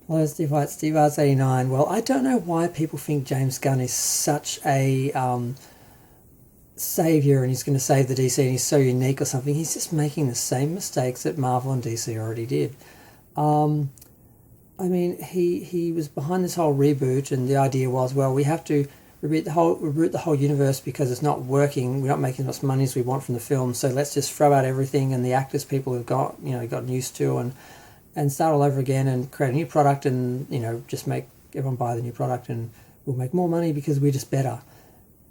Hello, Steve White, Steve Arts 89. Well, I don't know why people think James Gunn is such a savior and he's going to save the DC and he's so unique or something. He's just making the same mistakes that Marvel and DC already did. Um, I mean, he was behind this whole reboot, and the idea was, well, we have to reboot the whole universe because it's not working. We're not making as much money as we want from the film, so let's just throw out everything and the actors people have got gotten used to, and start all over again and create a new product, and just make everyone buy the new product, and we'll make more money because we're just better,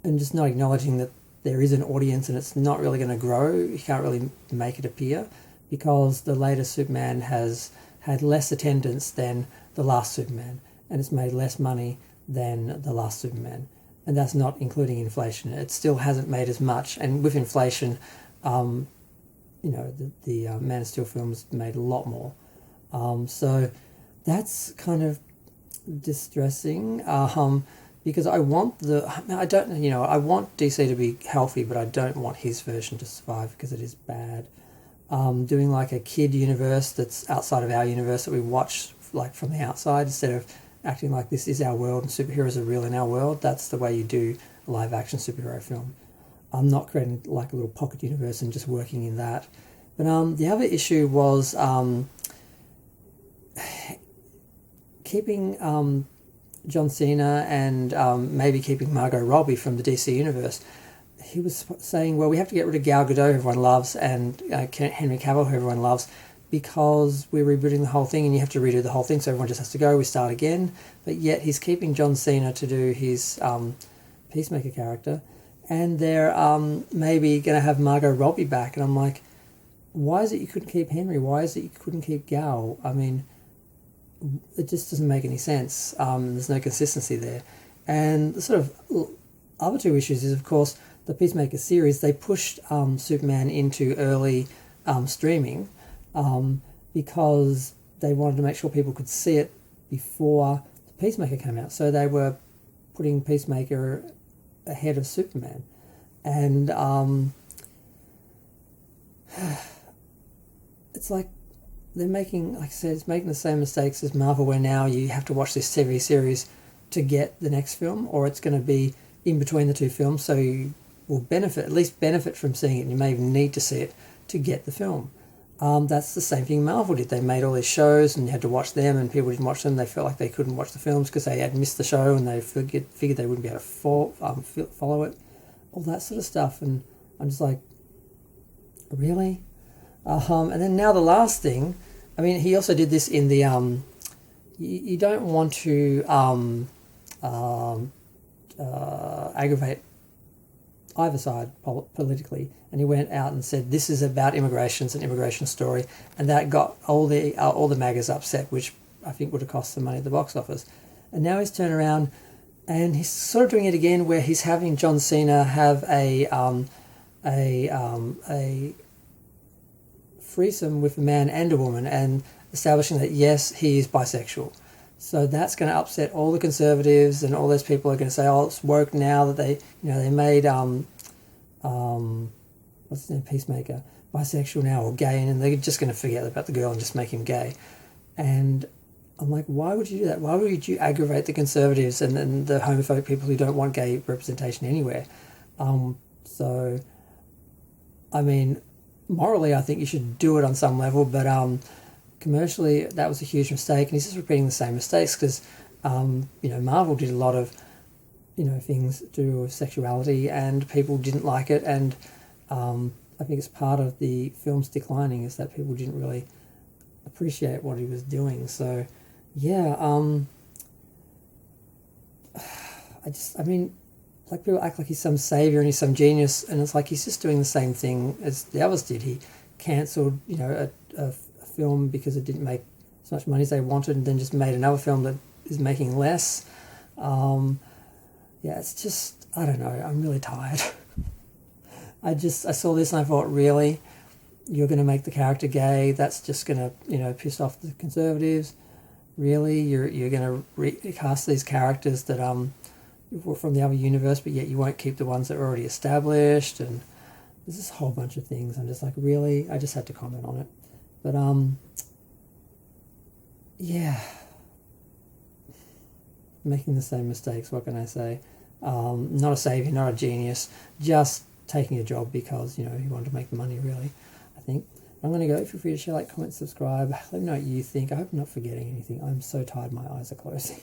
and just not acknowledging that there is an audience and it's not really going to grow. You can't really make it appear because the latest Superman has had less attendance than the last Superman, and it's made less money than the last Superman, and that's not including inflation. It still hasn't made as much, and with inflation, the Man of Steel films made a lot more. So that's kind of distressing, because I want DC to be healthy, but I don't want his version to survive because it is bad. Doing like a kid universe that's outside of our universe that we watch like from the outside, instead of acting like this is our world and superheroes are real in our world. That's the way you do a live action superhero film. I'm not creating like a little pocket universe and just working in that. But the other issue was keeping John Cena and maybe keeping Margot Robbie from the DC universe. He was saying, well, we have to get rid of Gal Gadot, who everyone loves, and Henry Cavill, who everyone loves, because we're rebooting the whole thing and you have to redo the whole thing, so everyone just has to go, we start again. But yet he's keeping John Cena to do his Peacemaker character, and they're maybe going to have Margot Robbie back. And I'm like, why is it you couldn't keep Henry? Why is it you couldn't keep Gal? I mean, it just doesn't make any sense. There's no consistency there. And the sort of other two issues is, of course, the Peacemaker series. They pushed Superman into early streaming because they wanted to make sure people could see it before the Peacemaker came out. So they were putting Peacemaker ahead of Superman. And it's like they're making, like I said, it's making the same mistakes as Marvel, where now you have to watch this TV series to get the next film, or it's going to be in between the two films, so you will at least benefit from seeing it, and you may even need to see it to get the film. That's the same thing Marvel did. They made all these shows and you had to watch them, and people didn't watch them. They felt like they couldn't watch the films because they had missed the show, and they figured they wouldn't be able to follow it. All that sort of stuff. And I'm just like, really? And then now the last thing, I mean, he also did this in the, you don't want to aggravate either side politically, and he went out and said this is about immigration, it's an immigration story, and that got all the MAGAs upset, which I think would have cost some money at the box office. And now he's turned around and he's sort of doing it again, where he's having John Cena have a threesome with a man and a woman, and establishing that yes, he is bisexual. So that's going to upset all the conservatives, and all those people are going to say, "Oh, it's woke now that they made what's his name, Peacemaker, bisexual now or gay," and they're just going to forget about the girl and just make him gay. And I'm like, why would you do that? Why would you aggravate the conservatives and the homophobic people who don't want gay representation anywhere? So, I mean, morally, I think you should do it on some level, but commercially, that was a huge mistake, and he's just repeating the same mistakes because, Marvel did a lot of, things to do with sexuality, and people didn't like it, and I think it's part of the film's declining is that people didn't really appreciate what he was doing. So, yeah, like people act like he's some savior and he's some genius, and it's like he's just doing the same thing as the others did. He cancelled, a film because it didn't make as much money as they wanted, and then just made another film that is making less. It's just, I don't know, I'm really tired. I saw this and I thought, really? You're going to make the character gay? That's just going to, piss off the conservatives? Really? You're going to recast these characters that were from the other universe, but yet you won't keep the ones that are already established? And there's this whole bunch of things. I'm just like, really? I just had to comment on it. But, yeah, making the same mistakes. What can I say? Not a savior, not a genius, just taking a job because, you want to make money, really, I think. I'm going to go. Feel free to share, like, comment, subscribe. Let me know what you think. I hope I'm not forgetting anything. I'm so tired, my eyes are closing.